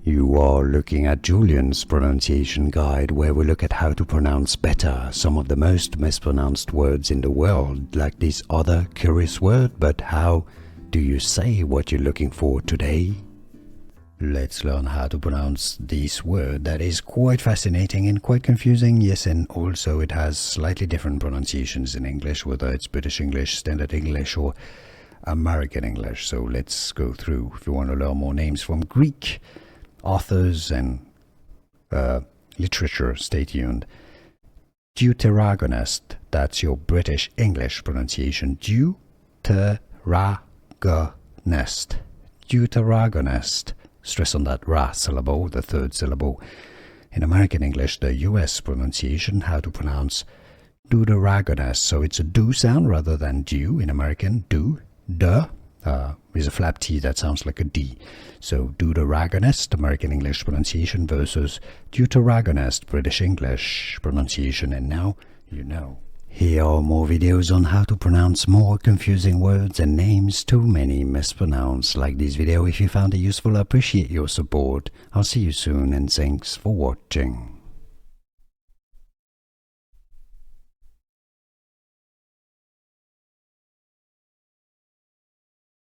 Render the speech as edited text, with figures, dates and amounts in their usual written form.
You are looking at Julian's pronunciation guide, where we look at how to pronounce better some of the most mispronounced words in the world, like this other curious word. But how do you say what you're looking for today? Let's learn how to pronounce this word that is quite fascinating and quite confusing. Yes, and also it has slightly different pronunciations in English, whether it's British English, Standard English, or American English. So let's go through. If you want to learn more names from Greek authors and literature, stay tuned. Deuteragonist, that's your British English pronunciation. Deuteragonist. Deuteragonist. Stress on that ra syllable, the third syllable. In American English, the US pronunciation, how to pronounce Deuteragonist. So it's a do sound rather than do. In American, do, duh. With a flap T that sounds like a D. So Deuteragonist, American English pronunciation, versus Deuteragonist, British English pronunciation. And now you know. Here are more videos on how to pronounce more confusing words and names too many mispronounced. Like this video if you found it useful. I appreciate your support. I'll see you soon and thanks for watching.